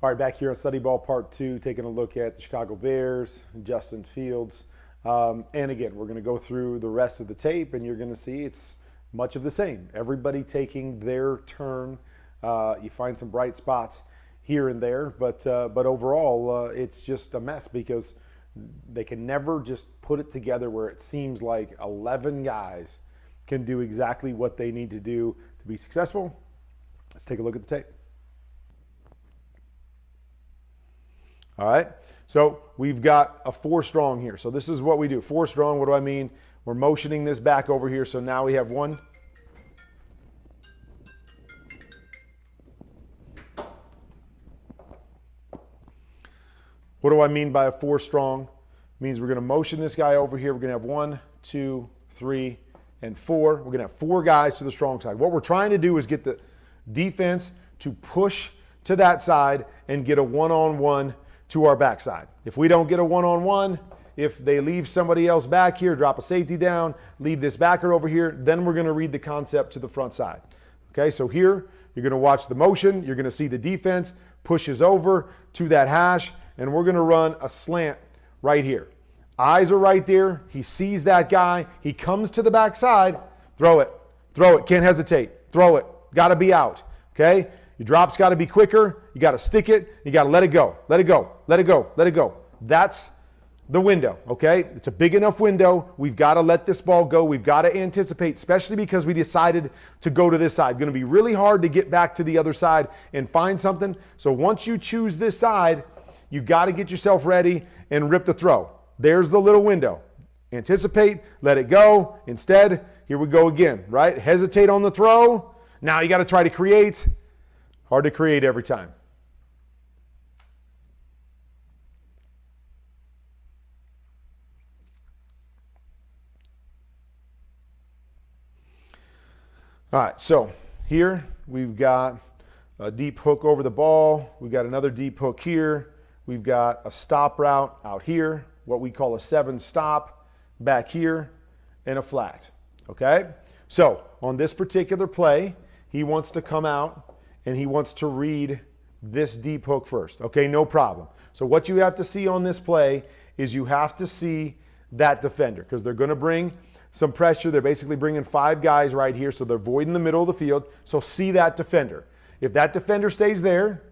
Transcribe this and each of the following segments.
All right, back here on Study Ball Part 2, taking a look at the Chicago Bears, Justin Fields. And again, we're going to go through the rest of the tape, and you're going to see it's much of the same. Everybody taking their turn. You find some bright spots here and there, but overall, it's just a mess because they can never just put it together where it seems like 11 guys can do exactly what they need to do to be successful. Let's take a look at the tape. All right, so we've got a 4 strong here. So this is what we do. 4 strong, what do I mean? We're motioning this back over here. So now we have 1. What do I mean by a 4 strong? It means we're going to motion this guy over here. We're going to have 1, 2, 3, and 4. We're going to have 4 guys to the strong side. What we're trying to do is get the defense to push to that side and get a one-on-one to our backside. If we don't get a one-on-one, if they leave somebody else back here, drop a safety down, leave this backer over here, then we're going to read the concept to the front side. Okay, so here you're going to watch the motion. You're going to see the defense pushes over to that hash, and we're going to run a slant right here. Eyes are right there. He sees that guy. He comes to the backside. Throw it. Throw it. Can't hesitate. Throw it. Got to be out. Okay? Your drop's got to be quicker. You got to stick it. You got to let it go. Let it go. Let it go. Let it go. That's the window, okay? It's a big enough window. We've got to let this ball go. We've got to anticipate, especially because we decided to go to this side. Going to be really hard to get back to the other side and find something. So once you choose this side, you got to get yourself ready and rip the throw. There's the little window. Anticipate, let it go. Instead, here we go again, right? Hesitate on the throw. Now you got to try to create. Hard to create every time. All right, so here we've got a deep hook over the ball. We've got another deep hook here. We've got a stop route out here, what we call a 7 stop back here, and a flat, okay? So on this particular play, he wants to come out and he wants to read this deep hook first. Okay, no problem. So what you have to see on this play is you have to see that defender because they're going to bring some pressure. They're basically bringing 5 guys right here, so they're voiding the middle of the field. So see that defender. If that defender stays there,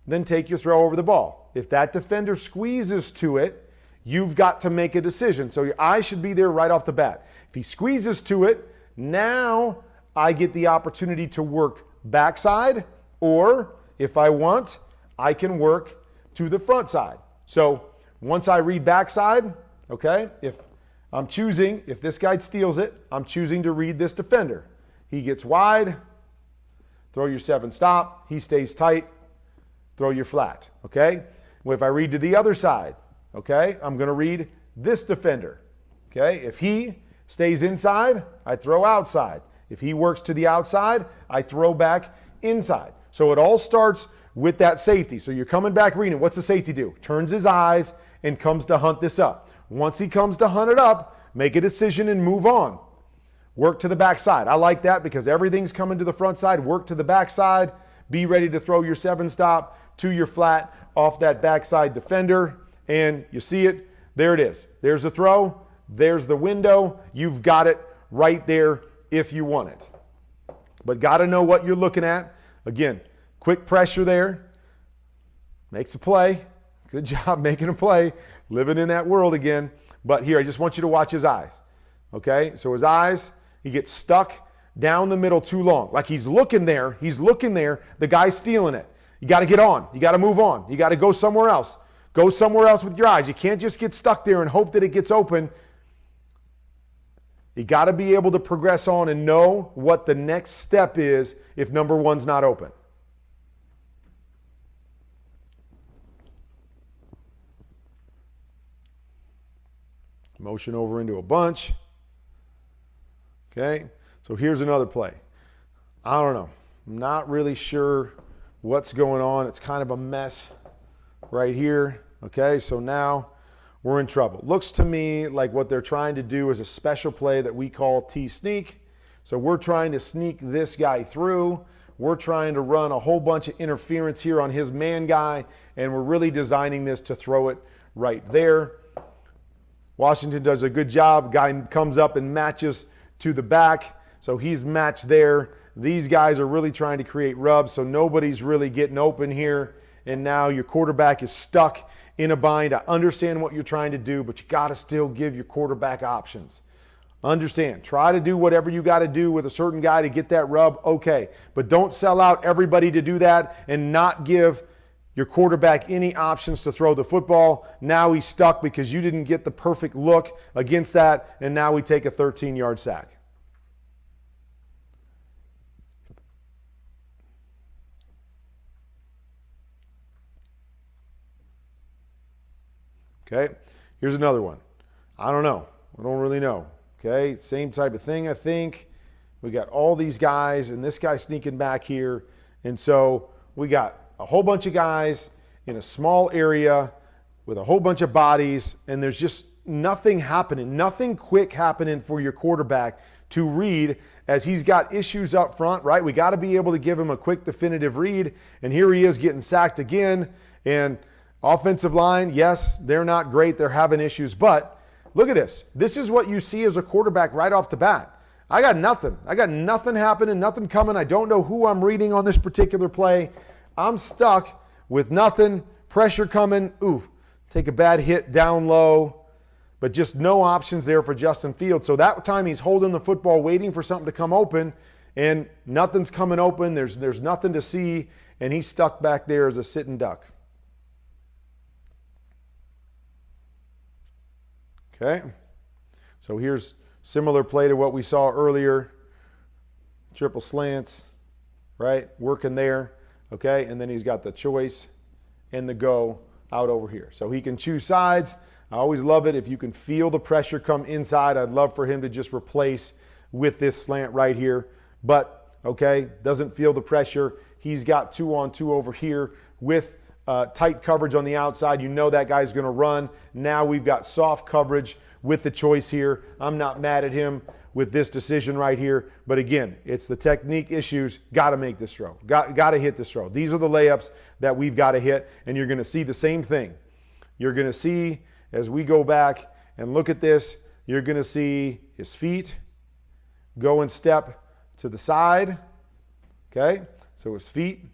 then take your throw over the ball. If that defender squeezes to it, you've got to make a decision. So your eye should be there right off the bat. If he squeezes to it, now I get the opportunity to work backside, or if I want, I can work to the front side. So once I read backside, okay, if I'm choosing, if this guy steals it, I'm choosing to read this defender. He gets wide, throw your 7 stop, he stays tight, throw your flat, okay? Well, if I read to the other side, okay, I'm going to read this defender, okay? If he stays inside, I throw outside. If he works to the outside, I throw back inside. So it all starts with that safety. So you're coming back reading. What's the safety do? Turns his eyes and comes to hunt this up. Once he comes to hunt it up, make a decision and move on. Work to the backside. I like that because everything's coming to the front side. Work to the backside. Be ready to throw your 7 stop to your flat off that backside defender. And you see it. There it is. There's the throw. There's the window. You've got it right there if you want it. But got to know what you're looking at. Again, quick pressure there. Makes a play. Good job making a play. Living in that world again. But here, I just want you to watch his eyes. Okay? So his eyes, he gets stuck down the middle too long. Like he's looking there. He's looking there. The guy's stealing it. You got to get on. You got to move on. You got to go somewhere else. Go somewhere else with your eyes. You can't just get stuck there and hope that it gets open. You got to be able to progress on and know what the next step is if number 1's not open. Motion over into a bunch. Okay, so here's another play. I don't know. I'm not really sure what's going on. It's kind of a mess right here. Okay, so now we're in trouble. Looks to me like what they're trying to do is a special play that we call T-sneak. So we're trying to sneak this guy through. We're trying to run a whole bunch of interference here on his man guy, and we're really designing this to throw it right there. Washington does a good job. Guy comes up and matches to the back, so he's matched there. These guys are really trying to create rubs, so nobody's really getting open here, and now your quarterback is stuck in a bind. I understand what you're trying to do, but you got to still give your quarterback options. Understand, try to do whatever you got to do with a certain guy to get that rub, okay. But don't sell out everybody to do that and not give your quarterback any options to throw the football. Now he's stuck because you didn't get the perfect look against that, and now we take a 13-yard sack. Okay, here's another one. I don't know. I don't really know. Okay, same type of thing, I think. We got all these guys, and this guy sneaking back here. And so we got a whole bunch of guys in a small area with a whole bunch of bodies, and there's just nothing happening, nothing quick happening for your quarterback to read as he's got issues up front, right? We got to be able to give him a quick, definitive read. And here he is getting sacked again. And offensive line, yes, they're not great. They're having issues, but look at this. This is what you see as a quarterback right off the bat. I got nothing. I got nothing happening, nothing coming. I don't know who I'm reading on this particular play. I'm stuck with nothing. Pressure coming. Ooh, take a bad hit down low. But just no options there for Justin Fields. So that time he's holding the football, waiting for something to come open, and nothing's coming open. There's nothing to see, and he's stuck back there as a sitting duck. Okay, so here's similar play to what we saw earlier. Triple slants, right? Working there, okay? And then he's got the choice and the go out over here. So he can choose sides. I always love it if you can feel the pressure come inside. I'd love for him to just replace with this slant right here. But, okay, doesn't feel the pressure. He's got 2-on-2 over here with tight coverage on the outside. You know that guy's going to run. Now we've got soft coverage with the choice here. I'm not mad at him with this decision right here. But again, it's the technique issues. Got to make this throw. Got to hit this throw. These are the layups that we've got to hit. And you're going to see the same thing. You're going to see, as we go back and look at this, you're going to see his feet go and step to the side. Okay? So his feet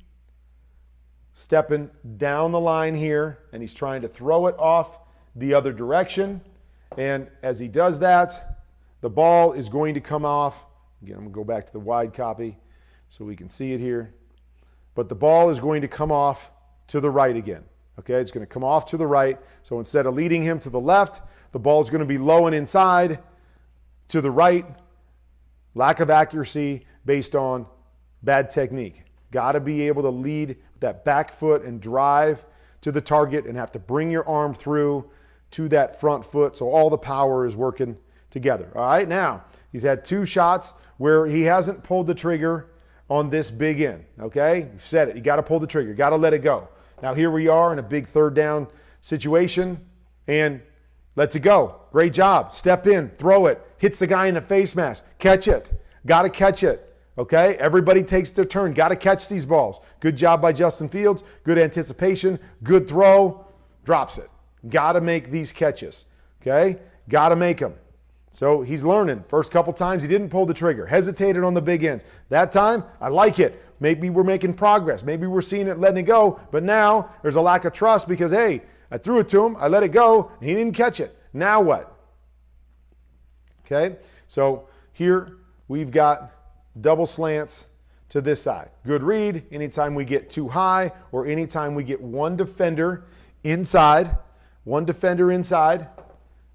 stepping down the line here, and he's trying to throw it off the other direction. And as he does that, the ball is going to come off. Again, I'm going to go back to the wide copy so we can see it here. But the ball is going to come off to the right again. Okay, it's going to come off to the right. So instead of leading him to the left, the ball is going to be low and inside to the right. Lack of accuracy based on bad technique. Got to be able to lead with that back foot and drive to the target and have to bring your arm through to that front foot so all the power is working together. All right, now he's had 2 shots where he hasn't pulled the trigger on this big end. Okay, you said it. You got to pull the trigger. Got to let it go. Now here we are in a big 3rd down situation and lets it go. Great job. Step in, throw it. Hits the guy in the face mask. Catch it. Got to catch it. Okay, everybody takes their turn. Got to catch these balls. Good job by Justin Fields. Good anticipation. Good throw. Drops it. Got to make these catches. Okay, got to make them. So he's learning. First couple times he didn't pull the trigger. Hesitated on the big ends. That time, I like it. Maybe we're making progress. Maybe we're seeing it letting it go. But now there's a lack of trust because, hey, I threw it to him. I let it go. And he didn't catch it. Now what? Okay, so here we've got double slants to this side. Good read anytime we get too high or anytime we get one defender inside.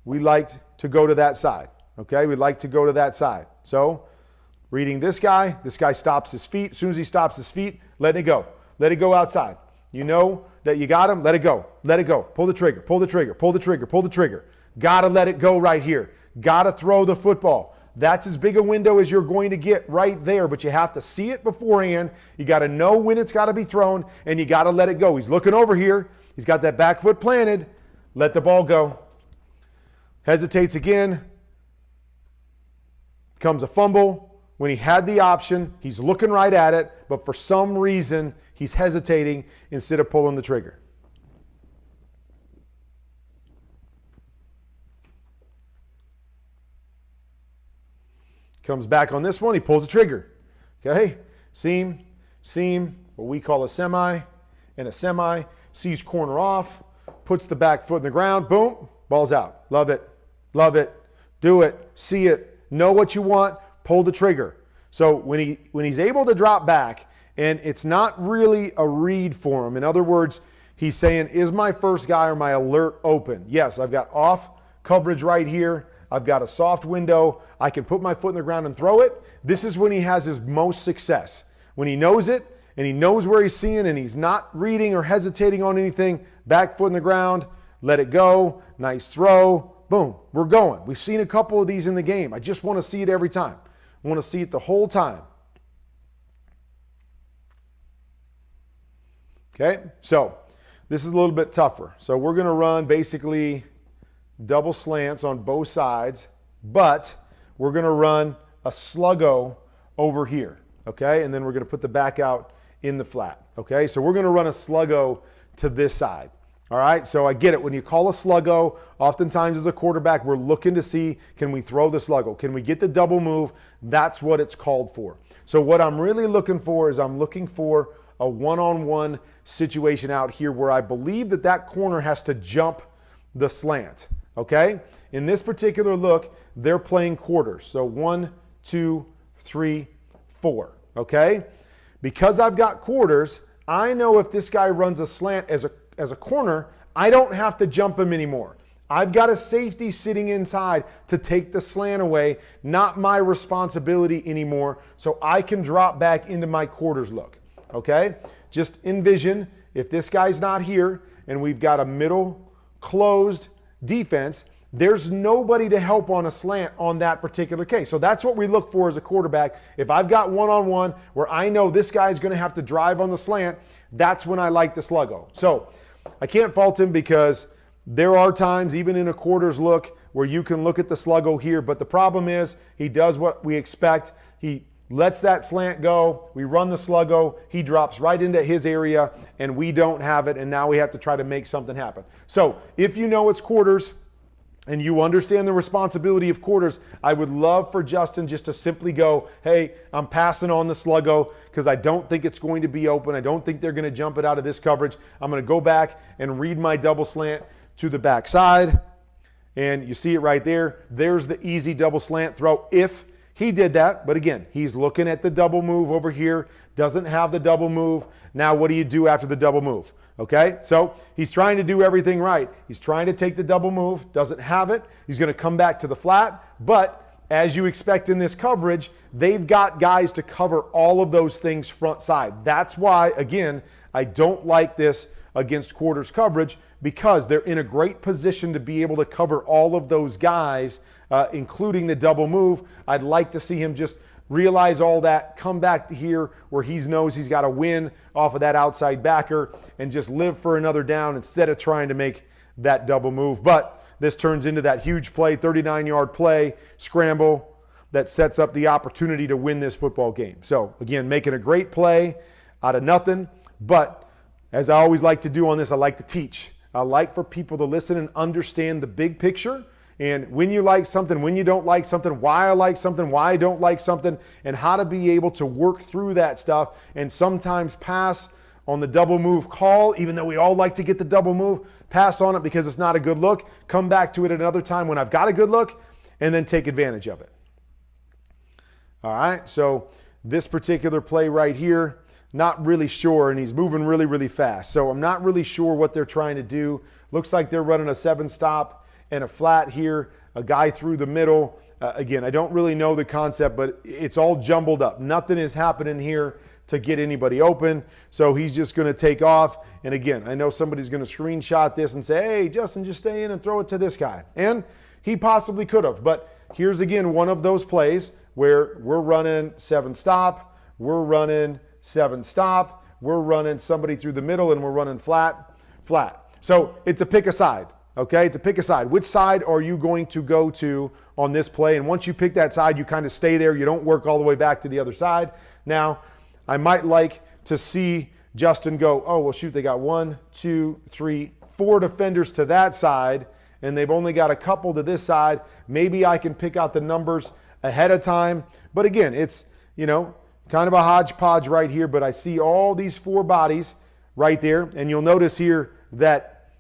We like to go to that side. Okay, we like to go to that side. So reading this guy stops his feet. As soon as he stops his feet, let it go. Let it go outside. You know that you got him, let it go. Let it go. Pull the trigger, pull the trigger, pull the trigger, pull the trigger. Gotta let it go right here. Gotta throw the football. That's as big a window as you're going to get right there, but you have to see it beforehand. You got to know when it's got to be thrown, and you got to let it go. He's looking over here. He's got that back foot planted. Let the ball go. Hesitates again. Comes a fumble. when he had the option, he's looking right at it, but for some reason, he's hesitating instead of pulling the trigger. Comes back on this one, he pulls the trigger. Okay, seam, what we call a semi, and a semi, sees corner off, puts the back foot in the ground, boom, ball's out. Love it, do it, see it, know what you want, pull the trigger. So when he's able to drop back, and it's not really a read for him, in other words, he's saying, is my first guy or my alert open? Yes, I've got off coverage right here. I've got a soft window. I can put my foot in the ground and throw it. This is when he has his most success. When he knows it and he knows where he's seeing and he's not reading or hesitating on anything, back foot in the ground, let it go, nice throw, boom, we're going. We've seen a couple of these in the game. I just want to see it every time. I want to see it the whole time. Okay, so this is a little bit tougher. So we're going to run basically double slants on both sides, but we're going to run a sluggo over here, okay? And then we're going to put the back out in the flat, okay? So we're going to run a sluggo to this side, all right? So I get it. When you call a sluggo, oftentimes as a quarterback, we're looking to see, can we throw the sluggo? Can we get the double move? That's what it's called for. So what I'm really looking for is I'm looking for a one-on-one situation out here where I believe that that corner has to jump the slant. Okay? In this particular look, they're playing quarters. So 1, 2, 3, 4. Okay? Because I've got quarters, I know if this guy runs a slant as a corner, I don't have to jump him anymore. I've got a safety sitting inside to take the slant away, not my responsibility anymore, so I can drop back into my quarters look. Okay? Just envision if this guy's not here and we've got a middle closed defense, there's nobody to help on a slant on that particular case. So that's what we look for as a quarterback. If I've got one-on-one where I know this guy's going to have to drive on the slant, that's when I like the sluggo. So I can't fault him because there are times, even in a quarters look, where you can look at the sluggo here, but the problem is he does what we expect. He lets that slant go, we run the sluggo, he drops right into his area, and we don't have it, and now we have to try to make something happen. So if you know it's quarters and you understand the responsibility of quarters, I would love for Justin just to simply go, hey, I'm passing on the sluggo because I don't think it's going to be open. I don't think they're going to jump it out of this coverage. I'm going to go back and read my double slant to the backside, and you see it right there. There's the easy double slant throw if he did that, but again, he's looking at the double move over here, doesn't have the double move. Now what do you do after the double move? Okay, so he's trying to do everything right. He's trying to take the double move, doesn't have it. He's going to come back to the flat, but as you expect in this coverage, they've got guys to cover all of those things front side. That's why, again, I don't like this against quarters coverage because they're in a great position to be able to cover all of those guys, including the double move. I'd like to see him just realize all that, come back to here where he knows he's got to win off of that outside backer and just live for another down instead of trying to make that double move. But this turns into that huge play, 39-yard play, scramble that sets up the opportunity to win this football game. So again, making a great play out of nothing, but as I always like to do on this, I like to teach. I like for people to listen and understand the big picture and when you like something, when you don't like something, why I like something, why I don't like something, and how to be able to work through that stuff and sometimes pass on the double move call, even though we all like to get the double move, pass on it because it's not a good look, come back to it another time when I've got a good look, and then take advantage of it. All right, so this particular play right here, not really sure, and he's moving really, really fast. So I'm not really sure what they're trying to do. Looks like they're running a 7-stop and a flat here, a guy through the middle. Again, I don't really know the concept, but it's all jumbled up. Nothing is happening here to get anybody open. So he's just going to take off. And again, I know somebody's going to screenshot this and say, hey, Justin, just stay in and throw it to this guy. And he possibly could have. But here's, again, one of those plays where we're running 7-stop, we're running 7-stop, we're running somebody through the middle, and we're running flat, flat. So it's a pick a side. Okay, to pick a side. Which side are you going to go to on this play? And once you pick that side, you kind of stay there. You don't work all the way back to the other side. Now, I might like to see Justin go, oh, well, shoot, they got 1, 2, 3, 4 defenders to that side, and they've only got a couple to this side. Maybe I can pick out the numbers ahead of time. But again, it's, you know, kind of a hodgepodge right here, but I see all these 4 bodies right there. And you'll notice here that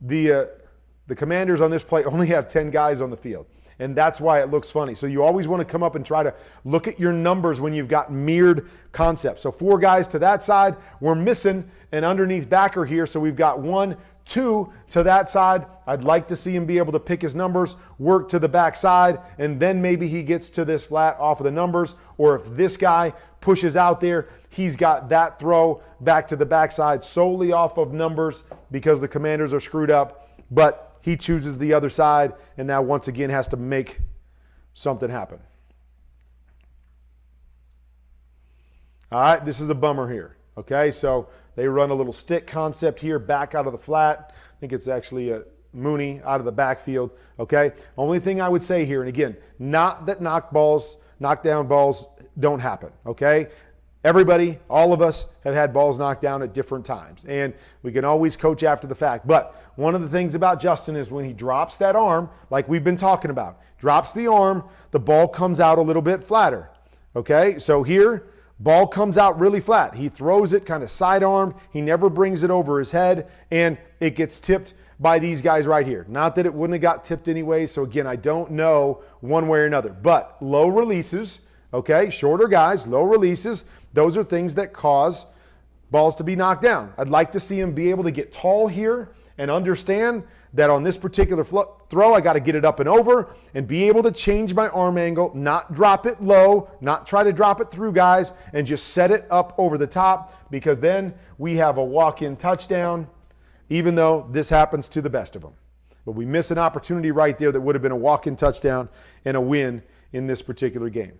the Commanders on this play only have 10 guys on the field. And that's why it looks funny. So you always want to come up and try to look at your numbers when you've got mirrored concepts. So 4 guys to that side. We're missing an underneath backer here. So we've got 1, 2 to that side. I'd like to see him be able to pick his numbers, work to the back side, and then maybe he gets to this flat off of the numbers. Or if this guy pushes out there, he's got that throw back to the backside solely off of numbers because the Commanders are screwed up. But he chooses the other side and now once again has to make something happen. All right, this is a bummer here. Okay, so they run a little stick concept here back out of the flat. I think it's actually a Mooney out of the backfield. Okay, only thing I would say here, and again, not that knockdown balls don't happen. Okay, everybody, all of us have had balls knocked down at different times, and we can always coach after the fact. But one of the things about Justin is when he drops that arm, like we've been talking about, drops the arm, the ball comes out a little bit flatter. Okay, so here, ball comes out really flat. He throws it kind of sidearmed. He never brings it over his head, and it gets tipped by these guys right here. Not that it wouldn't have got tipped anyway, so again, I don't know one way or another. But low releases, okay, shorter guys, low releases, those are things that cause balls to be knocked down. I'd like to see him be able to get tall here and understand that on this particular throw, I got to get it up and over and be able to change my arm angle, not drop it low, not try to drop it through guys, and just set it up over the top, because then we have a walk-in touchdown, even though this happens to the best of them. But we miss an opportunity right there that would have been a walk-in touchdown and a win in this particular game.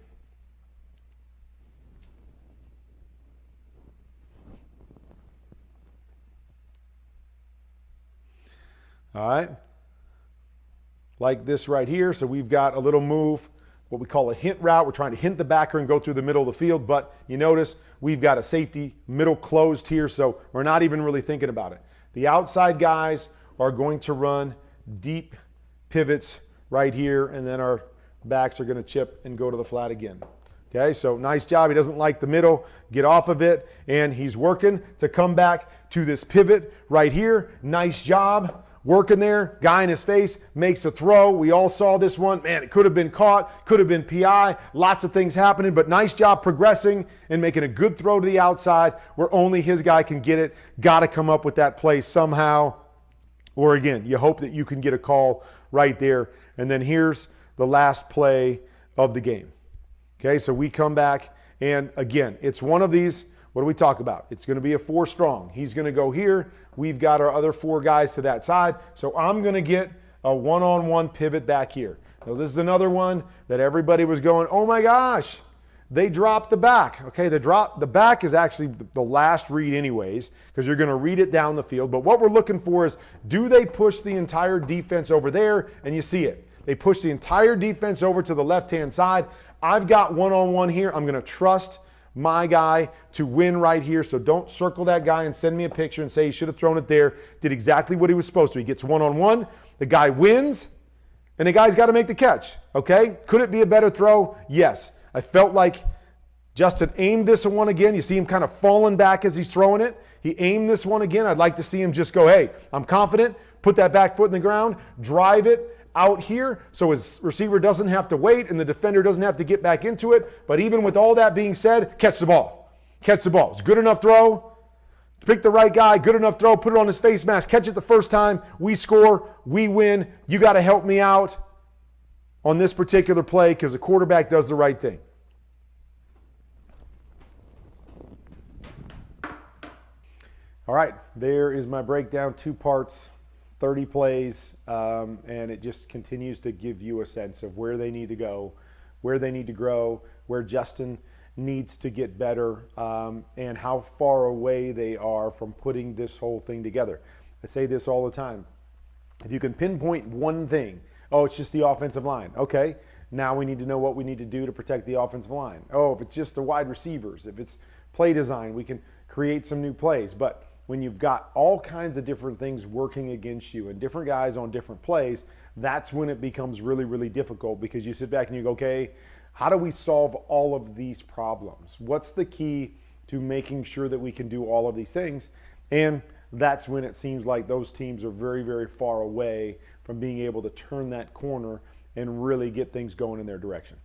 All right, like this right here. So we've got a little move, what we call a hint route. We're trying to hint the backer and go through the middle of the field, but you notice we've got a safety middle closed here, so we're not even really thinking about it. The outside guys are going to run deep pivots right here, and then our backs are going to chip and go to the flat again. Okay, so nice job. He doesn't like the middle. Get off of it, and he's working to come back to this pivot right here. Nice job. Working there, guy in his face, makes a throw. We all saw this one. Man, it could have been caught, could have been PI, lots of things happening, but nice job progressing and making a good throw to the outside where only his guy can get it. Got to come up with that play somehow. Or again, you hope that you can get a call right there. And then here's the last play of the game. Okay, so we come back, and again, it's one of these. What do we talk about? It's going to be a 4 strong. He's going to go here. We've got our other 4 guys to that side. So I'm going to get a one-on-one pivot back here. Now this is another one that everybody was going, oh my gosh, they dropped the back. Okay, the back is actually the last read anyways, because you're going to read it down the field. But what we're looking for is, do they push the entire defense over there? And you see it. They push the entire defense over to the left-hand side. I've got one-on-one here. I'm going to trust my guy to win right here. So don't circle that guy and send me a picture and say he should have thrown it there. Did exactly what he was supposed to. He gets one-on-one. The guy wins, and the guy's got to make the catch. Okay? Could it be a better throw? Yes. I felt like Justin aimed this one again. You see him kind of falling back as he's throwing it. He aimed this one again. I'd like to see him just go, hey, I'm confident. Put that back foot in the ground. Drive it out here so his receiver doesn't have to wait and the defender doesn't have to get back into it. But even with all that being said, catch the ball. Catch the ball. It's a good enough throw. Pick the right guy, good enough throw, put it on his face mask, catch it the first time, we score, we win. You got to help me out on this particular play because the quarterback does the right thing. All right, there is my breakdown, 2 parts. 30 plays, and it just continues to give you a sense of where they need to go, where they need to grow, where Justin needs to get better, and how far away they are from putting this whole thing together. I say this all the time. If you can pinpoint one thing, oh, it's just the offensive line. Okay, now we need to know what we need to do to protect the offensive line. Oh, if it's just the wide receivers, if it's play design, we can create some new plays. But when you've got all kinds of different things working against you and different guys on different plays, that's when it becomes really, really difficult, because you sit back and you go, okay, how do we solve all of these problems? What's the key to making sure that we can do all of these things? And that's when it seems like those teams are very, very far away from being able to turn that corner and really get things going in their direction.